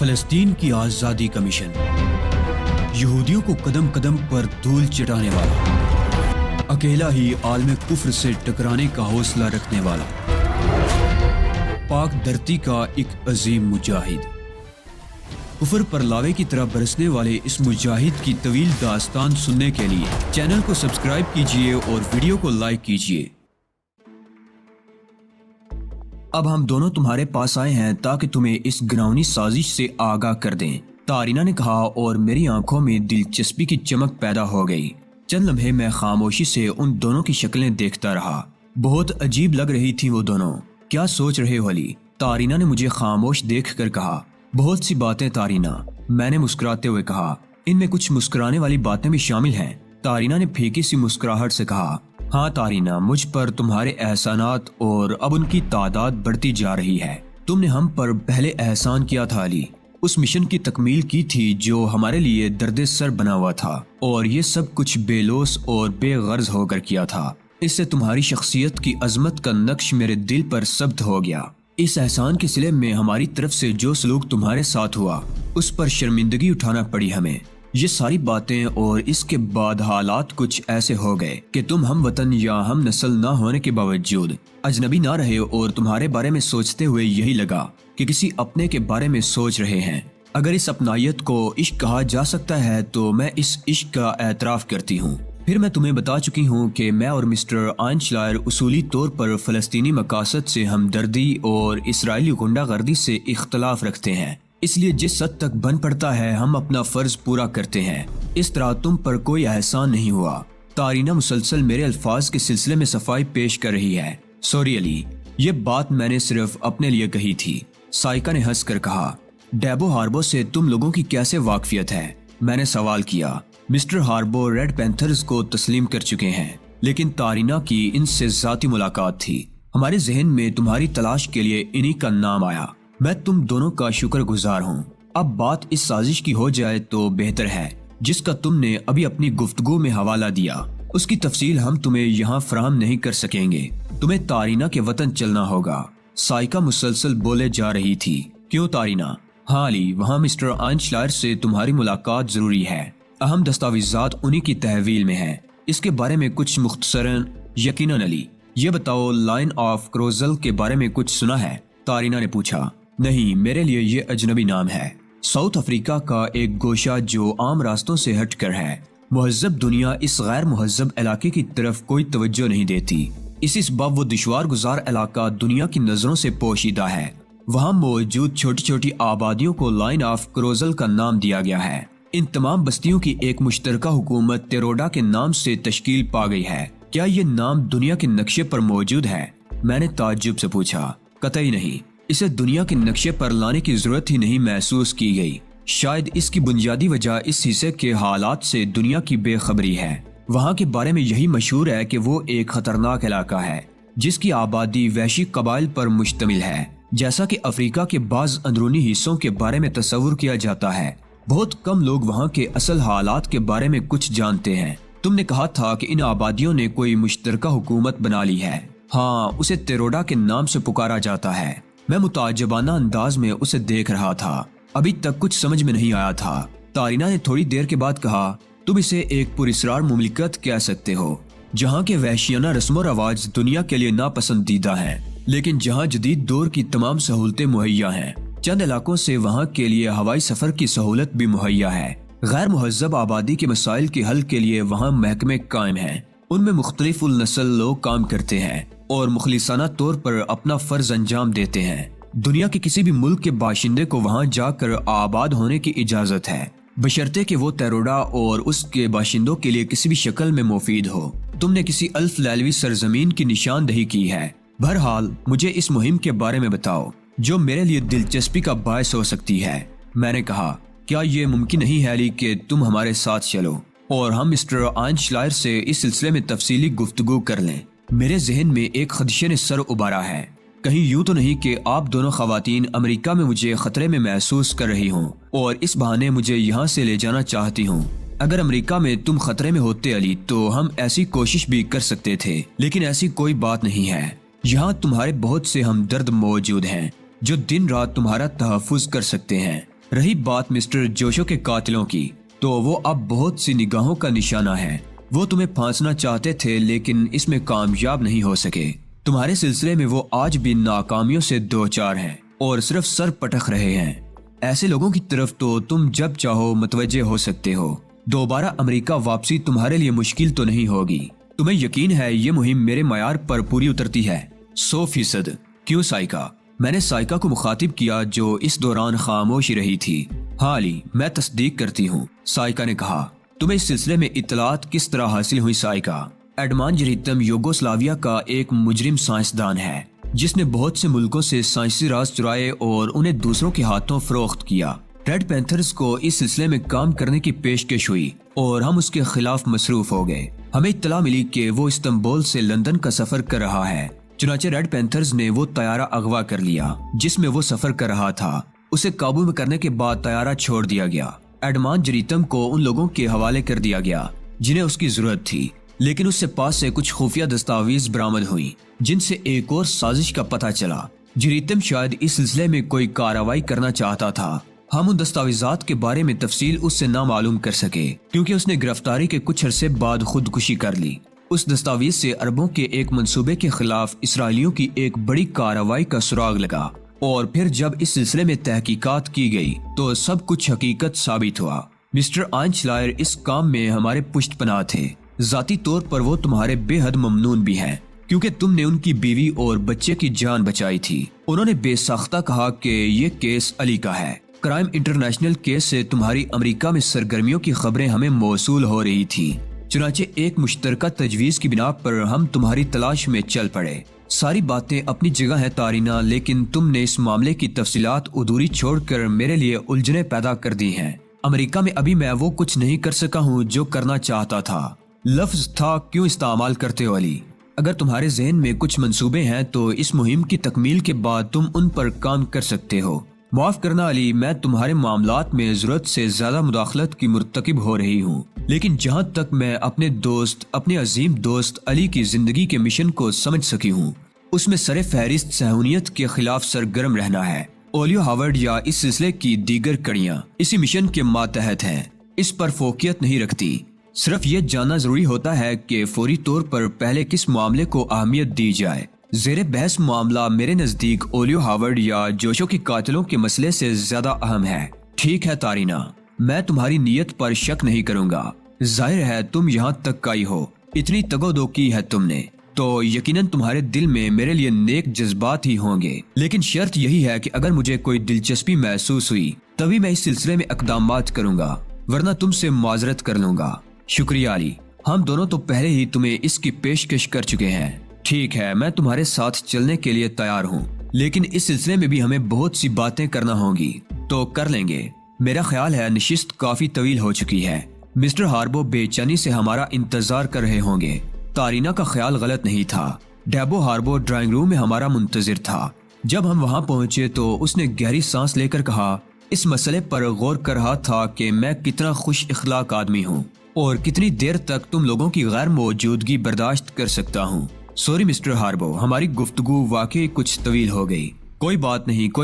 فلسطین کی آزادی کا مشن، یہودیوں کو قدم قدم پر دھول چٹانے والا، اکیلا ہی عالم کفر سے ٹکرانے کا حوصلہ رکھنے والا، پاک دھرتی کا ایک عظیم مجاہد، کفر پر لاوے کی طرح برسنے والے اس مجاہد کی طویل داستان سننے کے لیے چینل کو سبسکرائب کیجئے اور ویڈیو کو لائک کیجئے۔ اب ہم دونوں تمہارے پاس آئے ہیں تاکہ تمہیں اس گراؤنی سازش سے آگاہ کر دیں، تارینہ نے کہا، اور میری آنکھوں میں دلچسپی کی چمک پیدا ہو گئی۔ چند لمحے میں خاموشی سے ان دونوں کی شکلیں دیکھتا رہا۔ بہت عجیب لگ رہی تھی وہ دونوں۔ کیا سوچ رہے ہو علی؟ تارینہ نے مجھے خاموش دیکھ کر کہا۔ بہت سی باتیں تارینہ، میں نے مسکراتے ہوئے کہا۔ ان میں کچھ مسکرانے والی باتیں بھی شامل ہیں۔ تارینہ نے پھیکی سی مسکراہٹ سے کہا۔ ہاں تارینہ، مجھ پر تمہارے احسانات اور اب ان کی تعداد بڑھتی جا رہی ہے۔ تم نے ہم پر پہلے احسان کیا تھا علی، اس مشن کی تکمیل کی تھی جو ہمارے لیے درد سر بنا ہوا تھا، اور یہ سب کچھ بے لوث اور بے غرض ہو کر کیا تھا۔ اس سے تمہاری شخصیت کی عظمت کا نقش میرے دل پر ثبت ہو گیا۔ اس احسان کے صلے میں ہماری طرف سے جو سلوک تمہارے ساتھ ہوا، اس پر شرمندگی اٹھانا پڑی ہمیں۔ یہ ساری باتیں اور اس کے بعد حالات کچھ ایسے ہو گئے کہ تم ہم وطن یا ہم نسل نہ ہونے کے باوجود اجنبی نہ رہے، اور تمہارے بارے میں سوچتے ہوئے یہی لگا کہ کسی اپنے کے بارے میں سوچ رہے ہیں۔ اگر اس اپنائیت کو عشق کہا جا سکتا ہے تو میں اس عشق کا اعتراف کرتی ہوں۔ پھر میں تمہیں بتا چکی ہوں کہ میں اور مسٹر آئنشلائر اصولی طور پر فلسطینی مقاصد سے ہمدردی اور اسرائیلی غنڈہ گردی سے اختلاف رکھتے ہیں، اس لیے جس حد تک بن پڑتا ہے ہم اپنا فرض پورا کرتے ہیں۔ اس طرح تم پر کوئی احسان نہیں ہوا۔ تارینہ مسلسل میرے الفاظ کے سلسلے میں صفائی پیش کر رہی ہے۔ سوری علی، یہ بات میں نے صرف اپنے لیے کہی تھی۔ سائکا نے ہنس کر کہا۔ ڈیبو ہاربو سے تم لوگوں کی کیسے واقفیت ہے؟ میں نے سوال کیا۔ مسٹر ہاربو ریڈ پینتھرز کو تسلیم کر چکے ہیں، لیکن تارینہ کی ان سے ذاتی ملاقات تھی۔ ہمارے ذہن میں تمہاری تلاش کے لیے انہی کا نام آیا۔ میں تم دونوں کا شکر گزار ہوں۔ اب بات اس سازش کی ہو جائے تو بہتر ہے جس کا تم نے ابھی اپنی گفتگو میں حوالہ دیا۔ اس کی تفصیل ہم تمہیں یہاں فراہم نہیں کر سکیں گے۔ تمہیں تارینہ کے وطن چلنا ہوگا۔ سائکا مسلسل بولے جا رہی تھی۔ کیوں تارینہ؟ ہاں علی، وہاں مسٹر آئنشلائر سے تمہاری ملاقات ضروری ہے۔ اہم دستاویزات انہی کی تحویل میں ہیں۔ اس کے بارے میں کچھ مختصراً۔ یقیناً علی، یہ بتاؤ لائن آف کروزل کے بارے میں کچھ سنا ہے؟ تارینہ نے پوچھا۔ نہیں، میرے لیے یہ اجنبی نام ہے۔ ساؤتھ افریقہ کا ایک گوشہ جو عام راستوں سے ہٹ کر ہے۔ مہذب دنیا اس غیر مہذب علاقے کی طرف کوئی توجہ نہیں دیتی۔ اسی سبب وہ دشوار گزار علاقہ دنیا کی نظروں سے پوشیدہ ہے۔ وہاں موجود چھوٹی چھوٹی آبادیوں کو لائن آف کروزل کا نام دیا گیا ہے۔ ان تمام بستیوں کی ایک مشترکہ حکومت تیروڈا کے نام سے تشکیل پا گئی ہے۔ کیا یہ نام دنیا کے نقشے پر موجود ہے؟ میں نے تعجب سے پوچھا۔ قطعی نہیں، اسے دنیا کے نقشے پر لانے کی ضرورت ہی نہیں محسوس کی گئی۔ شاید اس کی بنیادی وجہ اس حصے کے حالات سے دنیا کی بے خبری ہے۔ وہاں کے بارے میں یہی مشہور ہے کہ وہ ایک خطرناک علاقہ ہے جس کی آبادی وحشی قبائل پر مشتمل ہے، جیسا کہ افریقہ کے بعض اندرونی حصوں کے بارے میں تصور کیا جاتا ہے۔ بہت کم لوگ وہاں کے اصل حالات کے بارے میں کچھ جانتے ہیں۔ تم نے کہا تھا کہ ان آبادیوں نے کوئی مشترکہ حکومت بنا لی ہے۔ ہاں، اسے تیروڈا کے نام سے پکارا جاتا ہے۔ میں متعجبانہ انداز میں اسے دیکھ رہا تھا۔ ابھی تک کچھ سمجھ میں نہیں آیا تھا۔ تارینہ نے تھوڑی دیر کے بعد کہا، تم اسے ایک پراسرار مملکت کہہ سکتے ہو جہاں کے وحشیانہ رسم و رواج دنیا کے لیے ناپسندیدہ ہیں، لیکن جہاں جدید دور کی تمام سہولتیں مہیا ہیں۔ چند علاقوں سے وہاں کے لیے ہوائی سفر کی سہولت بھی مہیا ہے۔ غیر مہذب آبادی کے مسائل کے حل کے لیے وہاں محکمے قائم ہیں۔ ان میں مختلف النسل لوگ کام کرتے ہیں اور مخلصانہ طور پر اپنا فرض انجام دیتے ہیں۔ دنیا کے کسی بھی ملک کے باشندے کو وہاں جا کر آباد ہونے کی اجازت ہے، بشرطے کہ وہ تیروڈا اور اس کے باشندوں کے لیے کسی بھی شکل میں مفید ہو۔ تم نے کسی الف لیلوی سرزمین کی نشاندہی کی ہے۔ بہرحال مجھے اس مہم کے بارے میں بتاؤ جو میرے لیے دلچسپی کا باعث ہو سکتی ہے۔ میں نے کہا، کیا یہ ممکن نہیں ہے علی کہ تم ہمارے ساتھ چلو اور ہم مسٹر آئنشلائر سے اس سلسلے میں تفصیلی گفتگو کر لیں؟ میرے ذہن میں ایک خدشے نے سر ابھارا ہے۔ کہیں یوں تو نہیں کہ آپ دونوں خواتین امریکہ میں مجھے خطرے میں محسوس کر رہی ہوں اور اس بہانے مجھے یہاں سے لے جانا چاہتی ہوں؟ اگر امریکہ میں تم خطرے میں ہوتے علی تو ہم ایسی کوشش بھی کر سکتے تھے، لیکن ایسی کوئی بات نہیں ہے۔ یہاں تمہارے بہت سے ہمدرد موجود ہیں جو دن رات تمہارا تحفظ کر سکتے ہیں۔ رہی بات مسٹر جوشو کے قاتلوں کی، تو وہ اب بہت سی نگاہوں کا نشانہ ہے۔ وہ تمہیں پھانسنا چاہتے تھے لیکن اس میں کامیاب نہیں ہو سکے۔ تمہارے سلسلے میں وہ آج بھی ناکامیوں سے دوچار ہیں اور صرف سر پٹک رہے ہیں۔ ایسے لوگوں کی طرف تو تم جب چاہو متوجہ ہو سکتے ہو۔ دوبارہ امریکہ واپسی تمہارے لیے مشکل تو نہیں ہوگی۔ تمہیں یقین ہے یہ مہم میرے معیار پر پوری اترتی ہے؟ 100%۔ کیوں سائیکا؟ میں نے سائیکا کو مخاطب کیا جو اس دوران خاموش رہی تھی۔ ہاں علی، میں تصدیق کرتی ہوں، سائیکا نے کہا۔ تمہیں اس سلسلے میں اطلاعات کس طرح حاصل ہوئی سائیکا؟ ایڈمان جریتم یوگوسلاویا کا ایک مجرم سائنسدان ہے جس نے بہت سے ملکوں سے سائنسی راز چرائے اور انہیں دوسروں کے ہاتھوں فروخت کیا۔ ریڈ پینتھرز کو اس سلسلے میں کام کرنے کی پیشکش ہوئی اور ہم اس کے خلاف مصروف ہو گئے۔ ہمیں اطلاع ملی کہ وہ استنبول سے لندن کا سفر کر رہا ہے۔ چنانچہ ریڈ پینتھرز نے وہ طیارہ اغوا کر لیا جس میں وہ سفر کر رہا تھا۔ اسے قابو میں کرنے کے بعد طیارہ چھوڑ دیا گیا۔ ایڈمان جریتم کو ان لوگوں کے حوالے کر دیا گیا جنہیں اس کی ضرورت تھی، لیکن اس سے پاس سے کچھ خفیہ دستاویز برآمد ہوئی جن سے ایک اور سازش کا پتہ چلا۔ جریتم شاید اس سلسلے میں کوئی کارروائی کرنا چاہتا تھا۔ ہم ان دستاویزات کے بارے میں تفصیل اس سے نہ معلوم کر سکے کیونکہ اس نے گرفتاری کے کچھ عرصے بعد خودکشی کر لی۔ اس دستاویز سے عربوں کے ایک منصوبے کے خلاف اسرائیلیوں کی ایک بڑی کارروائی کا سراغ لگا، اور پھر جب اس سلسلے میں تحقیقات کی گئی تو سب کچھ حقیقت ثابت ہوا۔ مسٹر آئنشلائر اس کام میں ہمارے پشت پناہ تھے۔ ذاتی طور پر وہ تمہارے بے حد ممنون بھی ہیں کیونکہ تم نے ان کی بیوی اور بچے کی جان بچائی تھی۔ انہوں نے بے ساختہ کہا کہ یہ کیس علی کا ہے۔ کرائم انٹرنیشنل کیس سے تمہاری امریکہ میں سرگرمیوں کی خبریں ہمیں موصول ہو رہی تھی، چنانچہ ایک مشترکہ تجویز کی بنا پر ہم تمہاری تلاش میں چل پڑے۔ ساری باتیں اپنی جگہ ہیں تارینہ، لیکن تم نے اس معاملے کی تفصیلات ادھوری چھوڑ کر میرے لیے الجھنیں پیدا کر دی ہیں۔ امریکہ میں ابھی میں وہ کچھ نہیں کر سکا ہوں جو کرنا چاہتا تھا۔ لفظ تھا کیوں استعمال کرتے ہو علی؟ اگر تمہارے ذہن میں کچھ منصوبے ہیں تو اس مہم کی تکمیل کے بعد تم ان پر کام کر سکتے ہو۔ معاف کرنا علی، میں تمہارے معاملات میں ضرورت سے زیادہ مداخلت کی مرتکب ہو رہی ہوں، لیکن جہاں تک میں اپنے عظیم دوست علی کی زندگی کے مشن کو سمجھ سکی ہوں، اس میں سر فہرست صہیونیت کے خلاف سرگرم رہنا ہے۔ اولیو ہاورڈ یا اس سلسلے کی دیگر کڑیاں اسی مشن کے ماتحت ہیں۔ اس پر فوقیت نہیں رکھتی۔ صرف یہ جاننا ضروری ہوتا ہے کہ فوری طور پر پہلے کس معاملے کو اہمیت دی جائے۔ زیر بحث معاملہ میرے نزدیک اولیو ہاورڈ یا جوشو کے قاتلوں کے مسئلے سے زیادہ اہم ہے۔ ٹھیک ہے تارینہ، میں تمہاری نیت پر شک نہیں کروں گا۔ ظاہر ہے تم یہاں تک آئی ہو، اتنی تگودو کی ہے تم نے، تو یقیناً تمہارے دل میں میرے لیے نیک جذبات ہی ہوں گے، لیکن شرط یہی ہے کہ اگر مجھے کوئی دلچسپی محسوس ہوئی تبھی میں اس سلسلے میں اقدامات کروں گا، ورنہ تم سے معذرت کر لوں گا۔ شکریہ علی، ہم دونوں تو پہلے ہی تمہیں اس کی پیشکش کر چکے ہیں۔ ٹھیک ہے، میں تمہارے ساتھ چلنے کے لیے تیار ہوں، لیکن اس سلسلے میں بھی ہمیں بہت سی باتیں کرنا ہوں گی، تو کر لیں گے۔ میرا خیال ہے نشست کافی طویل ہو چکی ہے۔ مسٹر ہاربو بے چینی سے ہمارا انتظار کر رہے ہوں گے۔ تارینہ کا خیال غلط نہیں تھا۔ ڈیبو ہاربو ڈرائنگ روم میں ہمارا منتظر تھا۔ جب ہم وہاں پہنچے تو اس نے گہری سانس لے کر کہا، اس مسئلے پر غور کر رہا تھا کہ میں کتنا خوش اخلاق آدمی ہوں اور کتنی دیر تک تم لوگوں کی غیر موجودگی برداشت کر سکتا ہوں۔ سوری مسٹر ہاربو، ہماری گفتگو واقعی کچھ طویل ہو گئی۔ کوئی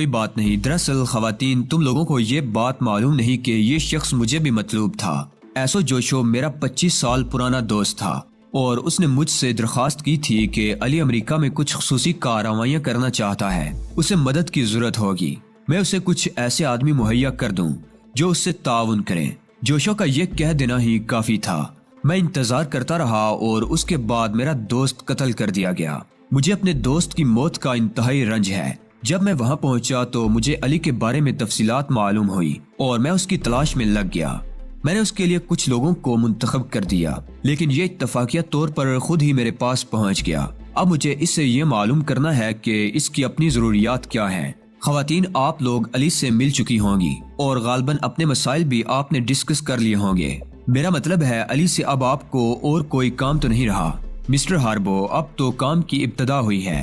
بات نہیں۔ دراصل خواتین، تم لوگوں کو یہ بات معلوم نہیں کہ یہ شخص مجھے بھی مطلوب تھا۔ ایسو جوشو میرا 25 سال پرانا دوست تھا اور اس نے مجھ سے درخواست کی تھی کہ علی امریکہ میں کچھ خصوصی کارروائیاں کرنا چاہتا ہے، اسے مدد کی ضرورت ہوگی، میں اسے کچھ ایسے آدمی مہیا کر دوں جو اس سے تعاون کریں۔ جوشو کا یہ کہہ دینا ہی کافی تھا۔ میں انتظار کرتا رہا اور اس کے بعد میرا دوست قتل کر دیا گیا۔ مجھے اپنے دوست کی موت کا انتہائی رنج ہے۔ جب میں وہاں پہنچا تو مجھے علی کے بارے میں تفصیلات معلوم ہوئی اور میں اس کی تلاش میں لگ گیا۔ میں نے اس کے لیے کچھ لوگوں کو منتخب کر دیا، لیکن یہ اتفاقیہ طور پر خود ہی میرے پاس پہنچ گیا۔ اب مجھے اس سے یہ معلوم کرنا ہے کہ اس کی اپنی ضروریات کیا ہیں۔ خواتین، آپ لوگ علی سے مل چکی ہوں گی اور غالباً اپنے مسائل بھی آپ نے ڈسکس کر لیے ہوں گے۔ میرا مطلب ہے علی سے اب آپ کو اور کوئی کام تو نہیں رہا۔ مسٹر ہاربو، اب تو کام کی ابتدا ہوئی ہے۔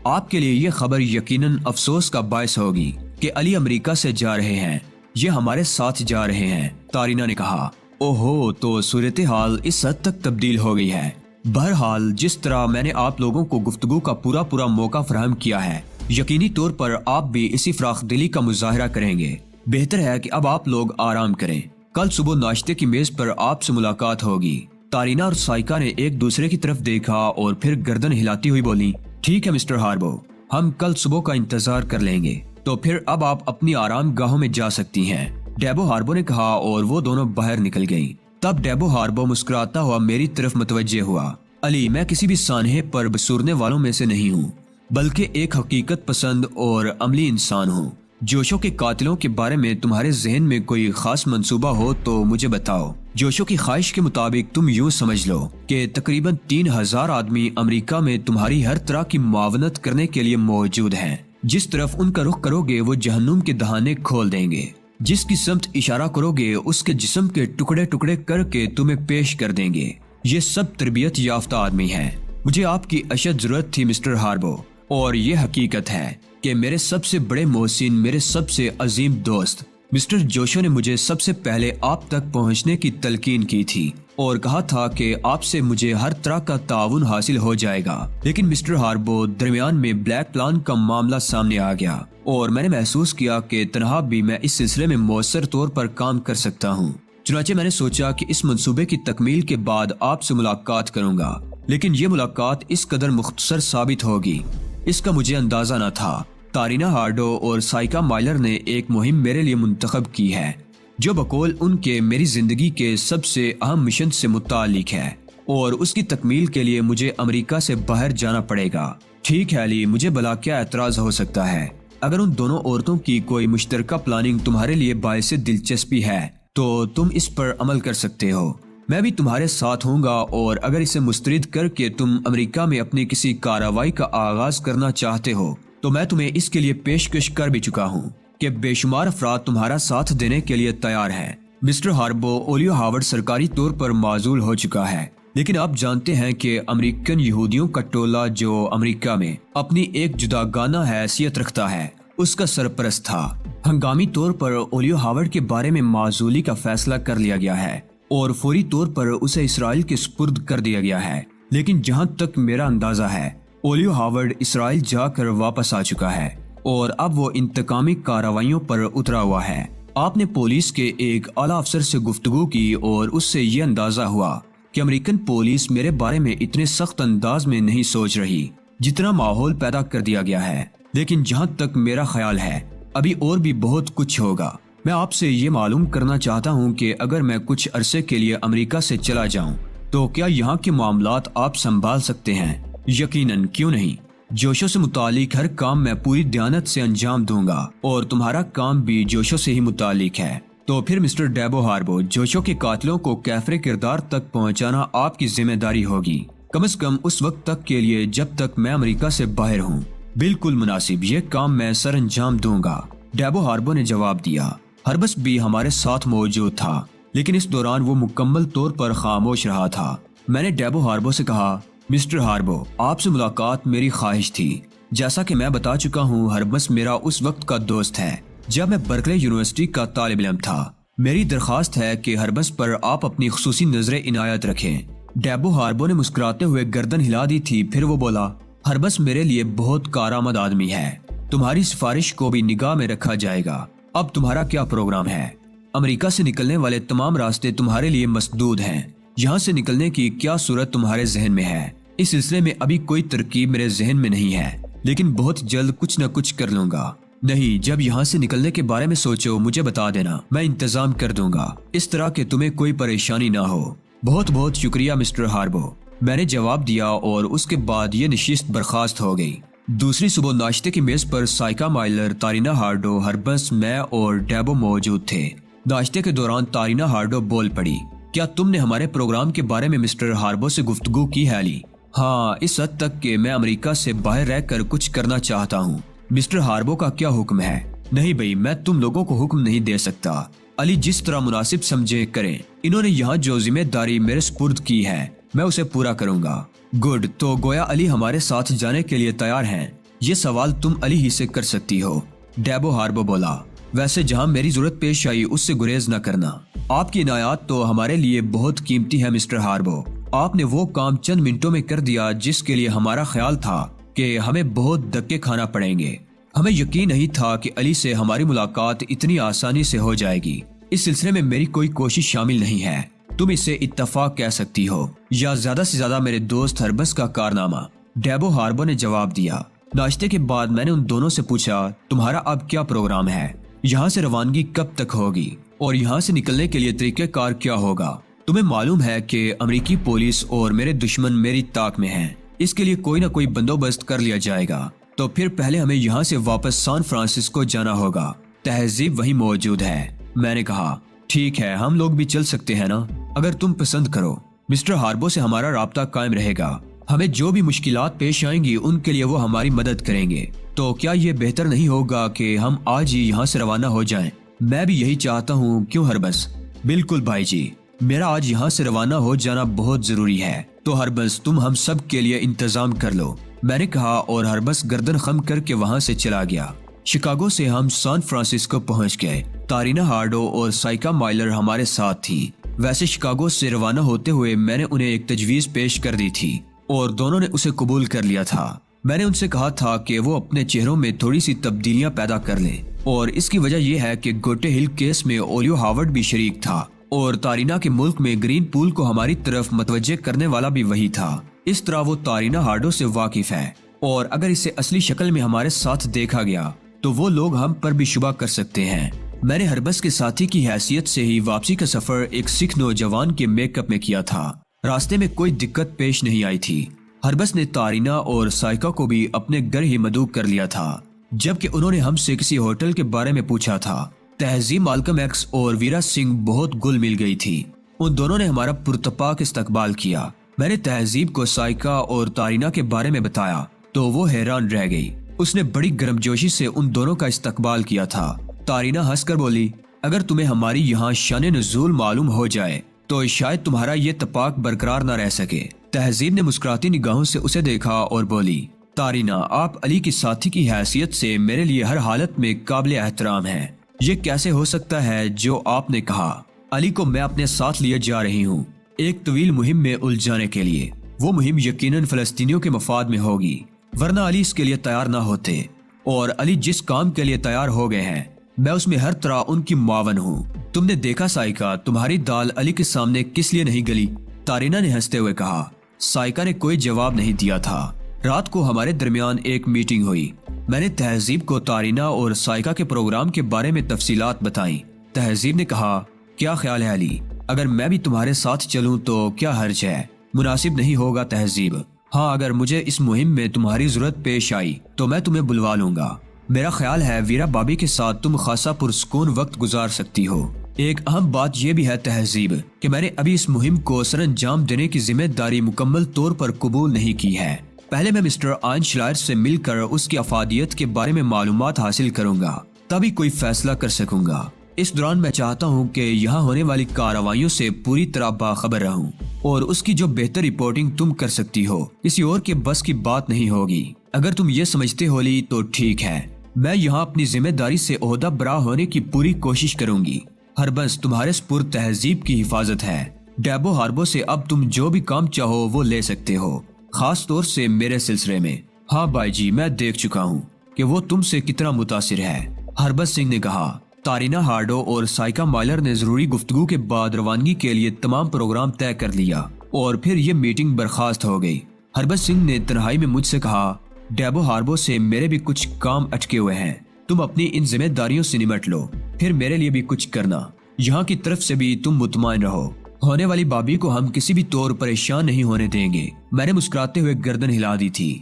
آپ کے لیے یہ خبر یقیناً افسوس کا باعث ہوگی کہ علی امریکہ سے جا رہے ہیں، یہ ہمارے ساتھ جا رہے ہیں، تارینہ نے کہا۔ اوہو، تو صورتحال اس حد تک تبدیل ہو گئی ہے۔ بہرحال، جس طرح میں نے آپ لوگوں کو گفتگو کا پورا موقع فراہم کیا ہے، یقینی طور پر آپ بھی اسی فراخ دلی کا مظاہرہ کریں گے۔ بہتر ہے کہ اب آپ لوگ آرام کریں، کل صبح ناشتے کی میز پر آپ سے ملاقات ہوگی۔ تارینا اور سائکا نے ایک دوسرے کی طرف دیکھا اور پھر گردن ہلاتی ہوئی بولی، ٹھیک ہے مسٹر ہاربو، ہم کل صبح کا انتظار کر لیں گے، تو پھر اب آپ اپنی آرام گاہوں میں جا سکتی ہیں، ڈیبو ہاربو نے کہا اور وہ دونوں باہر نکل گئیں۔ تب ڈیبو ہاربو مسکراتا ہوا میری طرف متوجہ ہوا۔ علی، میں کسی بھی سانحے پر بسورنے والوں میں سے نہیں ہوں، بلکہ ایک حقیقت پسند اور عملی انسان ہوں۔ جوشو کے قاتلوں کے بارے میں تمہارے ذہن میں کوئی خاص منصوبہ ہو تو مجھے بتاؤ۔ جوشو کی خواہش کے مطابق تم یوں سمجھ لو کہ تقریباً 3000 آدمی امریکہ میں تمہاری ہر طرح کی معاونت کرنے کے لیے موجود ہیں۔ جس طرف ان کا رخ کرو گے وہ جہنم کے دہانے کھول دیں گے، جس کی سمت اشارہ کرو گے اس کے جسم کے ٹکڑے ٹکڑے کر کے تمہیں پیش کر دیں گے۔ یہ سب تربیت یافتہ آدمی ہیں۔ مجھے آپ کی اشد ضرورت تھی مسٹر ہاربو، اور یہ حقیقت ہے کہ میرے سب سے بڑے محسن، میرے سب سے عظیم دوست مسٹر جوشو نے مجھے سب سے پہلے آپ تک پہنچنے کی تلقین کی تھی اور کہا تھا کہ آپ سے مجھے ہر طرح کا تعاون حاصل ہو جائے گا۔ لیکن مسٹر ہاربو، درمیان میں بلیک پلان کا معاملہ سامنے آ گیا اور میں نے محسوس کیا کہ تنہا بھی میں اس سلسلے میں مؤثر طور پر کام کر سکتا ہوں۔ چنانچہ میں نے سوچا کہ اس منصوبے کی تکمیل کے بعد آپ سے ملاقات کروں گا، لیکن یہ ملاقات اس قدر مختصر ثابت ہوگی، اس کا مجھے اندازہ نہ تھا۔ تارینا ہارڈو اور سائکا مائلر نے ایک مہم میرے لیے منتخب کی ہے جو بقول ان کے میری زندگی کے سب سے اہم مشن سے متعلق ہے، اور اس کی تکمیل کے لیے مجھے امریکہ سے باہر جانا پڑے گا۔ ٹھیک ہے علی، مجھے بھلا کیا اعتراض ہو سکتا ہے؟ اگر ان دونوں عورتوں کی کوئی مشترکہ پلاننگ تمہارے لیے باعث دلچسپی ہے تو تم اس پر عمل کر سکتے ہو۔ میں بھی تمہارے ساتھ ہوں گا، اور اگر اسے مسترد کر کے تم امریکہ میں اپنی کسی کارروائی کا آغاز کرنا چاہتے ہو تو میں تمہیں اس کے لیے پیشکش کر بھی چکا ہوں کہ بے شمار افراد تمہارا ساتھ دینے کے لیے تیار ہیں۔ مسٹر ہاربو، اولیو ہاورڈ سرکاری طور پر معزول ہو چکا ہے، لیکن آپ جانتے ہیں کہ امریکن یہودیوں کا ٹولہ جو امریکہ میں اپنی ایک جداگانہ حیثیت رکھتا ہے، اس کا سرپرست تھا۔ ہنگامی طور پر اولیو ہاورڈ کے بارے میں معزولی کا فیصلہ کر لیا گیا ہے اور فوری طور پر اسے اسرائیل کے سپرد کر دیا گیا ہے، لیکن جہاں تک میرا اندازہ ہے اولیو ہاورڈ اسرائیل جا کر واپس آ چکا ہے اور اب وہ انتقامی کارروائیوں پر اترا ہوا ہے۔ آپ نے پولیس کے ایک اعلیٰ افسر سے گفتگو کی اور اس سے یہ اندازہ ہوا کہ امریکن پولیس میرے بارے میں اتنے سخت انداز میں نہیں سوچ رہی جتنا ماحول پیدا کر دیا گیا ہے، لیکن جہاں تک میرا خیال ہے ابھی اور بھی بہت کچھ ہوگا۔ میں آپ سے یہ معلوم کرنا چاہتا ہوں کہ اگر میں کچھ عرصے کے لیے امریکہ سے چلا جاؤں تو کیا یہاں کے معاملات آپ سنبھال سکتے ہیں؟ یقیناً، کیوں نہیں۔ جوشو سے متعلق ہر کام میں پوری دیانت سے انجام دوں گا، اور تمہارا کام بھی جوشو سے ہی متعلق ہے۔ تو پھر مسٹر ڈیبو ہاربو، جوشو کے قاتلوں کو کیفر کردار تک پہنچانا آپ کی ذمہ داری ہوگی، کم از کم اس وقت تک کے لیے جب تک میں امریکہ سے باہر ہوں۔ بالکل مناسب، یہ کام میں سر انجام دوں گا، ڈیبو ہاربو نے جواب دیا۔ ہربس بھی ہمارے ساتھ موجود تھا، لیکن اس دوران وہ مکمل طور پر خاموش رہا تھا۔ میں نے ڈیبو ہاربو سے کہا، مسٹر ہاربو، آپ سے ملاقات میری خواہش تھی۔ جیسا کہ میں بتا چکا ہوں، ہربس میرا اس وقت کا دوست ہے جب میں برکلے یونیورسٹی کا طالب علم تھا۔ میری درخواست ہے کہ ہربس پر آپ اپنی خصوصی نظر عنایت رکھیں۔ ڈیبو ہاربو نے مسکراتے ہوئے گردن ہلا دی تھی، پھر وہ بولا، ہربس میرے لیے بہت کارآمد آدمی ہے، تمہاری سفارش کو بھی نگاہ میں رکھا جائے گا۔ اب تمہارا کیا پروگرام ہے؟ امریکہ سے نکلنے والے تمام راستے تمہارے لیے مسدود ہیں، یہاں سے نکلنے کی کیا صورت تمہارے ذہن میں ہے؟ اس سلسلے میں ابھی کوئی ترکیب میرے ذہن میں نہیں ہے، لیکن بہت جلد کچھ نہ کچھ کر لوں گا۔ نہیں، جب یہاں سے نکلنے کے بارے میں سوچو مجھے بتا دینا، میں انتظام کر دوں گا، اس طرح کہ تمہیں کوئی پریشانی نہ ہو۔ بہت بہت شکریہ مسٹر ہاربو، میں نے جواب دیا، اور اس کے بعد یہ نشست برخاست ہو گئی۔ دوسری صبح ناشتے کی میز پر سائکا مائلر، تارینا ہارڈو، ہربس، میں اور ڈیبو موجود تھے۔ ناشتے کے دوران تارینا ہارڈو بول پڑی، کیا تم نے ہمارے پروگرام کے بارے میں مسٹر ہاربو سے گفتگو کی ہے علی؟ ہاں، اس حد تک کہ میں امریکہ سے باہر رہ کر کچھ کرنا چاہتا ہوں۔ مسٹر ہاربو کا کیا حکم ہے؟ نہیں بھائی، میں تم لوگوں کو حکم نہیں دے سکتا، علی جس طرح مناسب سمجھے کریں۔ انہوں نے یہاں جو ذمہ داری میرے سپرد کی ہے میں اسے پورا کروں گا۔ گڈ، تو گویا علی ہمارے ساتھ جانے کے لیے تیار ہیں؟ یہ سوال تم علی ہی سے کر سکتی ہو، ڈیبو ہاربو بولا۔ ویسے جہاں میری ضرورت پیش آئی اس سے گریز نہ کرنا۔ آپ کی عنایات تو ہمارے لیے بہت قیمتی ہے مسٹر ہاربو۔ آپ نے وہ کام چند منٹوں میں کر دیا جس کے لیے ہمارا خیال تھا کہ ہمیں بہت دھکے کھانا پڑیں گے۔ ہمیں یقین نہیں تھا کہ علی سے ہماری ملاقات اتنی آسانی سے ہو جائے گی۔ اس سلسلے میں میری کوئی کوشش شامل نہیں ہے، تم اسے اتفاق کہہ سکتی ہو یا زیادہ سے زیادہ میرے دوست ہربس کا کارنامہ، ڈیبو ہاربو نے جواب دیا۔ ناشتے کے بعد میں نے ان دونوں سے پوچھا، تمہارا اب کیا پروگرام ہے؟ یہاں سے روانگی کب تک ہوگی اور یہاں سے نکلنے کے لیے طریقہ کار کیا ہوگا؟ تمہیں معلوم ہے کہ امریکی پولیس اور میرے دشمن میری طاق میں ہیں، اس کے لیے کوئی نہ کوئی بندوبست کر لیا جائے گا۔ تو پھر پہلے ہمیں یہاں سے واپس سان فرانسسکو جانا ہوگا، تہذیب وہی موجود ہے۔ میں نے کہا ٹھیک ہے، ہم لوگ بھی چل سکتے ہیں نا، اگر تم پسند کرو۔ مسٹر ہاربو سے ہمارا رابطہ قائم رہے گا، ہمیں جو بھی مشکلات پیش آئیں گی ان کے لیے وہ ہماری مدد کریں گے۔ تو کیا یہ بہتر نہیں ہوگا کہ ہم آج ہی یہاں سے روانہ ہو جائیں؟ میں بھی یہی چاہتا ہوں، کیوں ہربس؟ بالکل بھائی جی، میرا آج یہاں سے روانہ ہو جانا بہت ضروری ہے، تو ہربس تم ہم سب کے لیے انتظام کر لو، میں نے کہا، اور ہربس گردن خم کر کے وہاں سے چلا گیا۔ شکاگو سے ہم سان فرانسسکو پہنچ گئے۔ تارینا ہارڈو اور سائکا مائلر ہمارے ساتھ تھی۔ ویسے شکاگو سے روانہ ہوتے ہوئے میں نے انہیں ایک تجویز پیش کر دی تھی اور دونوں نے اسے قبول کر لیا تھا۔ میں نے ان سے کہا تھا کہ وہ اپنے چہروں میں تھوڑی سی تبدیلیاں پیدا کر لیں، اور اس کی وجہ یہ ہے کہ گوٹے ہل کیس میں اولیو ہاورڈ بھی شریک تھا، اور تارینا کے ملک میں گرین پول کو ہماری طرف متوجہ کرنے والا بھی وہی تھا۔ اس طرح وہ تارینا ہارڈو سے واقف ہے، اور اگر اسے اصلی شکل میں ہمارے ساتھ دیکھا گیا تو وہ لوگ ہم پر بھی شبہ کر سکتے ہیں۔ میں نے ہربس کے ساتھی کی حیثیت سے ہی واپسی کا سفر ایک سکھ نوجوان کے میک اپ میں کیا تھا۔ راستے میں کوئی دقت پیش نہیں آئی تھی۔ ہربس نے تارینا اور سائکا کو بھی اپنے گھر ہی مدعو کر لیا تھا، جبکہ انہوں نے ہم سے کسی ہوٹل کے بارے میں پوچھا تھا۔ تہذیب، مالکم ایکس اور ویرا سنگھ بہت گل مل گئی تھی، ان دونوں نے ہمارا پرتپاک استقبال کیا۔ میں نے تہذیب کو سائکا اور تارینا کے بارے میں بتایا تو وہ حیران رہ گئی، اس نے بڑی گرمجوشی سے ان دونوں کا استقبال کیا تھا۔ تارینا ہنس کر بولی، اگر تمہیں ہماری یہاں شان نزول معلوم ہو جائے تو شاید تمہارا یہ اتفاق برقرار نہ رہ سکے۔ تہذیب نے مسکراتی نگاہوں سے اسے دیکھا اور بولی، تارینا، آپ علی کی ساتھی کی حیثیت سے میرے لیے ہر حالت میں قابل احترام ہیں۔ یہ کیسے ہو سکتا ہے جو آپ نے کہا؟ علی کو میں اپنے ساتھ لیے جا رہی ہوں ایک طویل مہم میں الجھانے کے لیے۔ وہ مہم یقیناً فلسطینیوں کے مفاد میں ہوگی، ورنہ علی اس کے لیے تیار نہ ہوتے، اور علی جس کام کے لیے تیار ہو گئے ہیں میں اس میں ہر طرح ان کی معاون ہوں۔ تم نے دیکھا سائکا، تمہاری دال علی کے سامنے کس لیے نہیں گلی؟ تارینا نے ہنستے ہوئے کہا۔ سائکا نے کوئی جواب نہیں دیا تھا۔ رات کو ہمارے درمیان ایک میٹنگ ہوئی۔ میں نے تہذیب کو تارینا اور سائکا کے پروگرام کے بارے میں تفصیلات بتائیں۔ تہذیب نے کہا، کیا خیال ہے علی، اگر میں بھی تمہارے ساتھ چلوں تو کیا حرج ہے؟ مناسب نہیں ہوگا تہذیب؟ ہاں، اگر مجھے اس مہم میں تمہاری ضرورت پیش آئی تو میں تمہیں بلوا لوں گا۔ میرا خیال ہے ویرا بابی کے ساتھ تم خاصا پرسکون وقت گزار سکتی ہو۔ ایک اہم بات یہ بھی ہے تہذیب کہ میں نے ابھی اس مہم کو سر انجام دینے کی ذمہ داری مکمل طور پر قبول نہیں کی ہے۔ پہلے میں مسٹر آئن شلائر سے مل کر اس کی افادیت کے بارے میں معلومات حاصل کروں گا، تبھی کوئی فیصلہ کر سکوں گا۔ اس دوران میں چاہتا ہوں کہ یہاں ہونے والی کارروائیوں سے پوری طرح باخبر رہوں، اور اس کی جو بہتر رپورٹنگ تم کر سکتی ہو کسی اور کے بس کی بات نہیں ہوگی۔ اگر تم یہ سمجھتے ہو لی تو ٹھیک ہے، میں یہاں اپنی ذمہ داری سے عہدہ برا ہونے کی پوری کوشش کروں گی۔ ہربس، تمہارے سپرد تہذیب کی حفاظت ہے۔ ڈیبو ہاربو سے اب تم جو بھی کام چاہو وہ لے سکتے ہو، خاص طور سے میرے سلسلے میں۔ ہاں بھائی جی، میں دیکھ چکا ہوں کہ وہ تم سے کتنا متاثر ہے، ہربس سنگھ نے کہا۔ تارینا ہارڈو اور سائکا مائلر نے ضروری گفتگو کے بعد روانگی کے لیے تمام پروگرام طے کر لیا، اور پھر یہ میٹنگ برخاست ہو گئی۔ ہربس سنگھ نے تنہائی میں مجھ سے کہا، ڈیبو ہاربو سے میرے بھی کچھ کام اٹکے ہوئے ہیں، تم اپنی ان ذمہ داریوں سے نمٹ لو، پھر میرے لیے بھی کچھ کرنا۔ یہاں کی طرف سے بھی تم مطمئن رہو، ہونے والی بابی کو ہم کسی بھی طور پریشان نہیں ہونے دیں گے۔ میں نے مسکراتے ہوئے گردن ہلا دی تھی۔